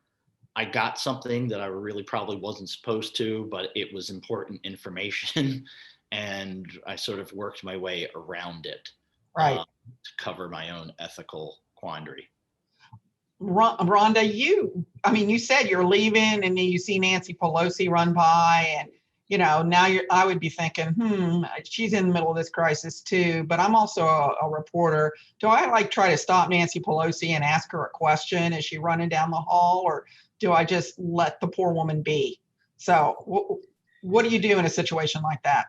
[SPEAKER 4] I got something that I really probably wasn't supposed to, but it was important information. And I sort of worked my way around it
[SPEAKER 1] Right.
[SPEAKER 4] to cover my own ethical quandary.
[SPEAKER 1] Rhonda, you said you're leaving and then you see Nancy Pelosi run by, and now I would be thinking, she's in the middle of this crisis too, but I'm also a reporter. Do I try to stop Nancy Pelosi and ask her a question as she running down the hall, or do I just let the poor woman be? So what do you do in a situation like that?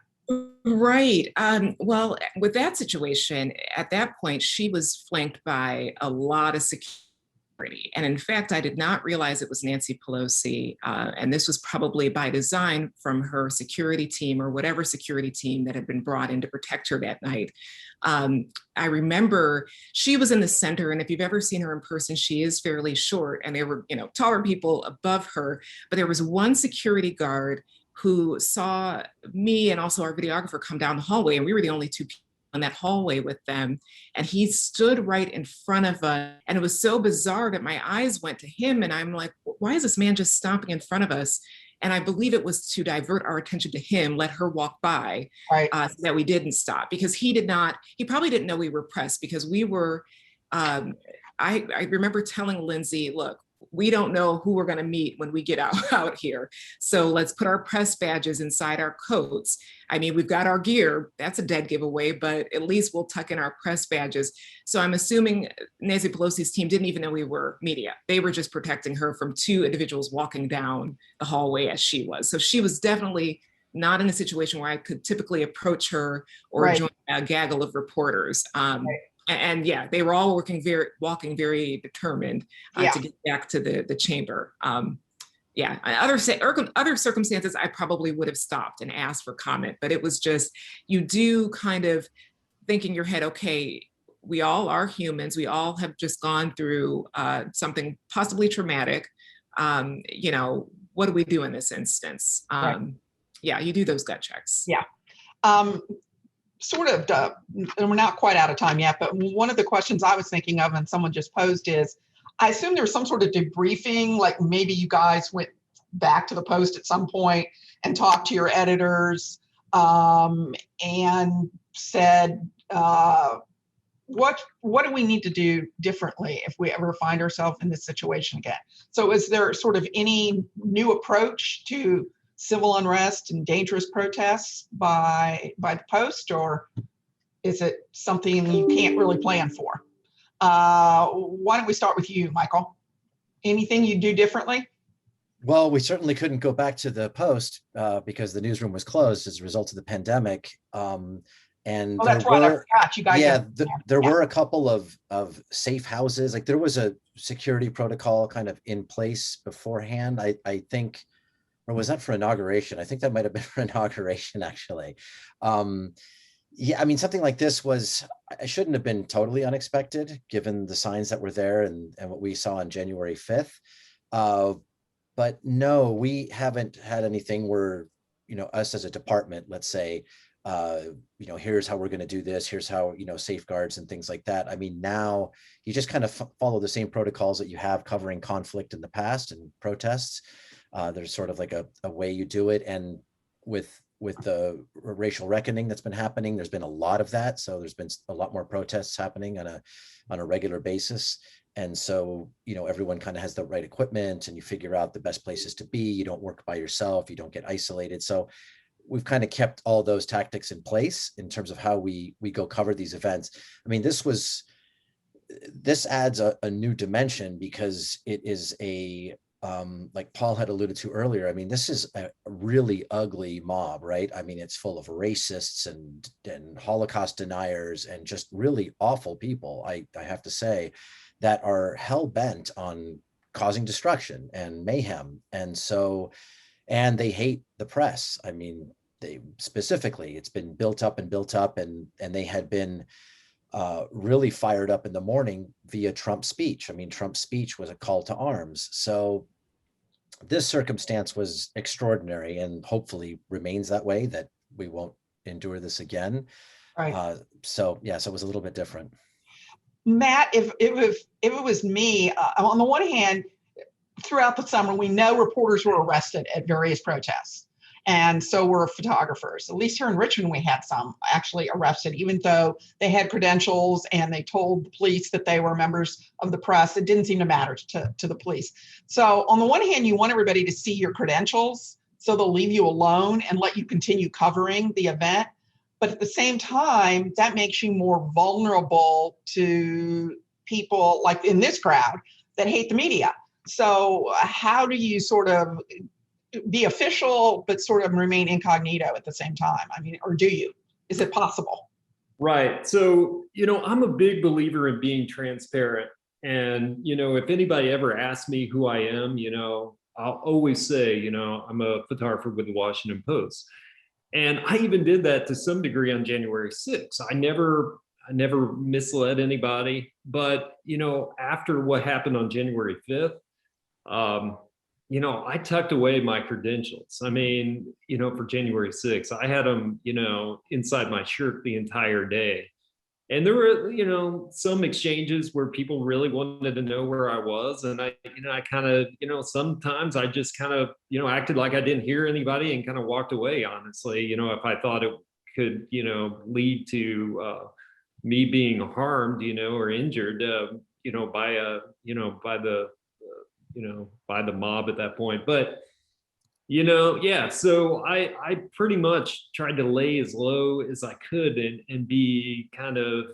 [SPEAKER 5] Right. Well, with that situation, at that point, she was flanked by a lot of security. And in fact, I did not realize it was Nancy Pelosi. And this was probably by design from her security team or whatever security team that had been brought in to protect her that night. I remember she was in the center. And if you've ever seen her in person, she is fairly short. And there were, taller people above her. But there was one security guard who saw me and also our videographer come down the hallway. And we were the only two people in that hallway with them. And he stood right in front of us. And it was so bizarre that my eyes went to him. And I'm like, why is this man just stopping in front of us? And I believe it was to divert our attention to him, let her walk by,
[SPEAKER 1] Right.
[SPEAKER 5] So that we didn't stop, because he probably didn't know we were pressed, because we were, I remember telling Lindsay, look, we don't know who we're going to meet when we get out here. So let's put our press badges inside our coats. I mean, we've got our gear. That's a dead giveaway, but at least we'll tuck in our press badges. So I'm assuming Nancy Pelosi's team didn't even know we were media. They were just protecting her from two individuals walking down the hallway as she was. So she was definitely not in a situation where I could typically approach her or
[SPEAKER 1] Right.
[SPEAKER 5] join a gaggle of reporters.
[SPEAKER 1] Right.
[SPEAKER 5] And yeah, they were all walking very determined to get back to the chamber. Other circumstances, I probably would have stopped and asked for comment, but it was just, you do kind of think in your head, okay, we all are humans. We all have just gone through something possibly traumatic. What do we do in this instance?
[SPEAKER 1] Right.
[SPEAKER 5] Yeah, you do those gut checks.
[SPEAKER 1] Yeah. And we're not quite out of time yet, but one of the questions I was thinking of and someone just posed is, I assume there was some sort of debriefing, like maybe you guys went back to the Post at some point and talked to your editors and said, what do we need to do differently if we ever find ourselves in this situation again? So is there sort of any new approach to civil unrest and dangerous protests by the Post, or is it something you can't really plan for? Why don't we start with you, Michael? Anything you do differently?
[SPEAKER 3] Well, we certainly couldn't go back to the Post because the newsroom was closed as a result of the pandemic. And
[SPEAKER 1] that's right. I forgot. You guys.
[SPEAKER 3] There were a couple of safe houses. Like there was a security protocol kind of in place beforehand. I think. Or was that for inauguration? I think that might have been for inauguration, actually. Yeah, I mean, something like this I shouldn't have been totally unexpected given the signs that were there and what we saw on January 5th. Uh, but no, we haven't had anything where, us as a department, let's say, uh, here's how we're going to do this, here's how, safeguards and things like that. I mean, now you just kind of follow the same protocols that you have covering conflict in the past and protests. There's sort of like a way you do it. And with the racial reckoning that's been happening, there's been a lot of that. So there's been a lot more protests happening on a regular basis. And so, everyone kind of has the right equipment and you figure out the best places to be. You don't work by yourself, you don't get isolated. So we've kind of kept all those tactics in place in terms of how we go cover these events. I mean, this adds a new dimension because it is like Paul had alluded to earlier. I mean, this is a really ugly mob, right? I mean, it's full of racists and Holocaust deniers and just really awful people, I have to say, that are hell bent on causing destruction and mayhem. And they hate the press. I mean, they specifically, it's been built up and built up, and they had been really fired up in the morning via Trump's speech. I mean, Trump's speech was a call to arms. So this circumstance was extraordinary and hopefully remains that way, that we won't endure this again.
[SPEAKER 1] Right.
[SPEAKER 3] So it was a little bit different.
[SPEAKER 1] Matt, if it was me, on the one hand, throughout the summer, we know reporters were arrested at various protests. And so were photographers. At least here in Richmond, we had some actually arrested, even though they had credentials and they told the police that they were members of the press. It didn't seem to matter to the police. So on the one hand, you want everybody to see your credentials, so they'll leave you alone and let you continue covering the event. But at the same time, that makes you more vulnerable to people like in this crowd that hate the media. So how do you sort of be official, but sort of remain incognito at the same time? I mean, or do you? Is it possible?
[SPEAKER 2] Right. So, I'm a big believer in being transparent. And, if anybody ever asks me who I am, I'll always say, I'm a photographer with the Washington Post. And I even did that to some degree on January 6th. I never misled anybody. But, after what happened on January 5th, I tucked away my credentials. I mean, for January 6th, I had them, inside my shirt the entire day. And there were, some exchanges where people really wanted to know where I was. And I kind of, sometimes I just kind of, acted like I didn't hear anybody and kind of walked away, honestly, if I thought it could, lead to me being harmed, or injured, by the mob at that point. But yeah, so I pretty much tried to lay as low as I could and be kind of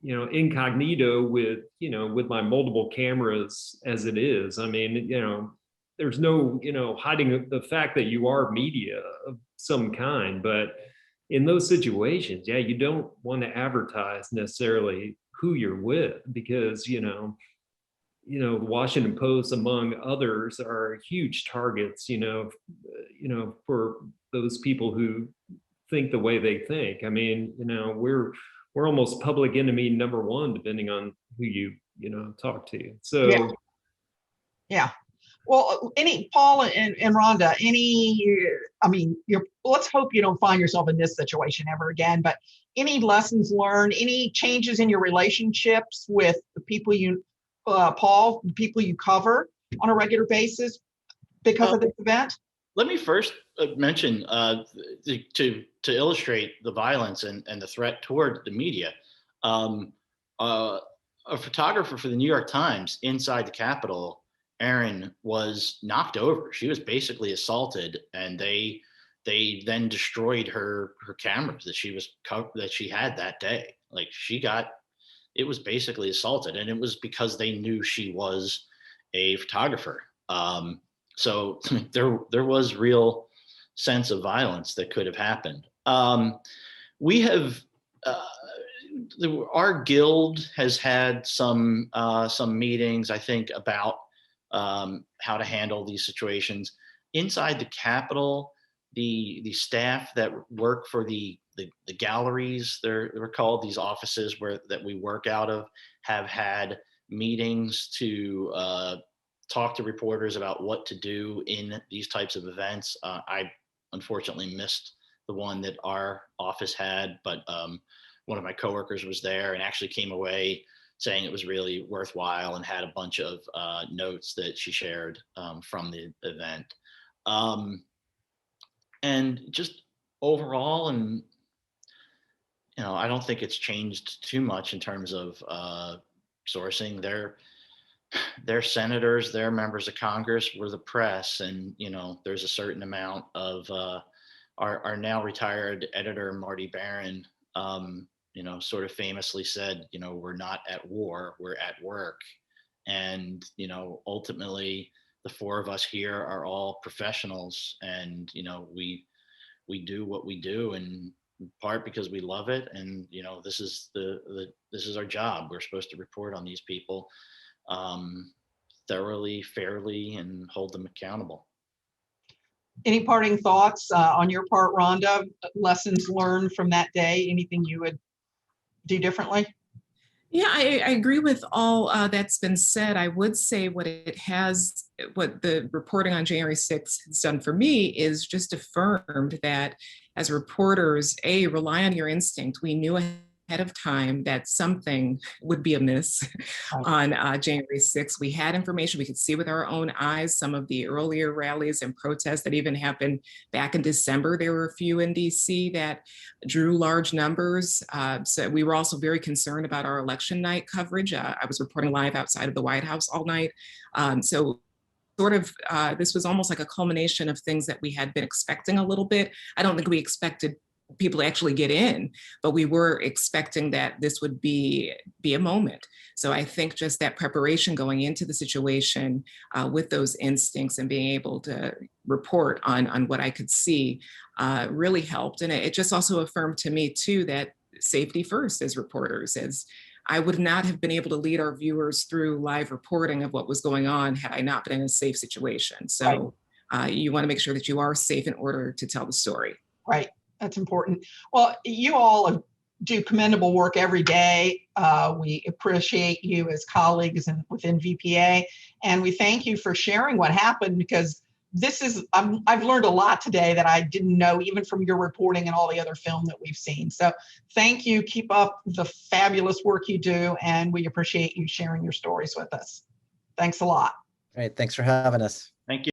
[SPEAKER 2] incognito with with my multiple cameras as it is. I mean, there's no hiding the fact that you are media of some kind. But in those situations, yeah, you don't want to advertise necessarily who you're with, because the Washington Post, among others, are huge targets, for those people who think the way they think. I mean, we're almost public enemy number one, depending on who you talk to. So
[SPEAKER 1] Yeah. Well, Paul and Rhonda, I mean, let's hope you don't find yourself in this situation ever again, but any lessons learned, any changes in your relationships with the people Paul, the people you cover on a regular basis because of this event?
[SPEAKER 4] Let me first mention to illustrate the violence and the threat toward the media. A photographer for the New York Times inside the Capitol, Erin, was knocked over. She was basically assaulted, and they then destroyed her cameras that she had that day. Like, it was basically assaulted, and it was because they knew she was a photographer. So there was real sense of violence that could have happened. We have our guild has had some meetings, I think, about how to handle these situations inside the Capitol. The staff that work for the the galleries, they're called, these offices that we work out of, have had meetings to talk to reporters about what to do in these types of events. I unfortunately missed the one that our office had, but one of my coworkers was there and actually came away saying it was really worthwhile and had a bunch of notes that she shared from the event. And just overall, and I don't think it's changed too much in terms of sourcing. Their senators, their members of Congress were the press, and there's a certain amount of our now retired editor Marty Barron, sort of famously said, we're not at war, we're at work, and ultimately the four of us here are all professionals, and we do what we do in part because we love it, and this is this is our job. We're supposed to report on these people thoroughly, fairly, and hold them accountable.
[SPEAKER 1] Any parting thoughts on your part, Rhonda? Lessons learned from that day? Anything you would do differently?
[SPEAKER 5] Yeah, I agree with all that's been said. I would say what the reporting on January 6th has done for me is just affirmed that as reporters, rely on your instinct. We knew ahead of time that something would be amiss on January 6th. We had information, we could see with our own eyes some of the earlier rallies and protests that even happened back in December. There were a few in DC that drew large numbers. So we were also very concerned about our election night coverage. I was reporting live outside of the White House all night. So sort of, this was almost like a culmination of things that we had been expecting a little bit. I don't think we expected people to actually get in, but we were expecting that this would be a moment. So I think just that preparation going into the situation with those instincts and being able to report on what I could see really helped. And it just also affirmed to me too that safety first as reporters, as I would not have been able to lead our viewers through live reporting of what was going on had I not been in a safe situation. So you want to make sure that you are safe in order to tell the story.
[SPEAKER 1] Right. That's important. Well, you all do commendable work every day. We appreciate you as colleagues and within VPA, and we thank you for sharing what happened, because I've learned a lot today that I didn't know, even from your reporting and all the other film that we've seen. So thank you. Keep up the fabulous work you do, and we appreciate you sharing your stories with us. Thanks a lot.
[SPEAKER 3] Great. Thanks for having us.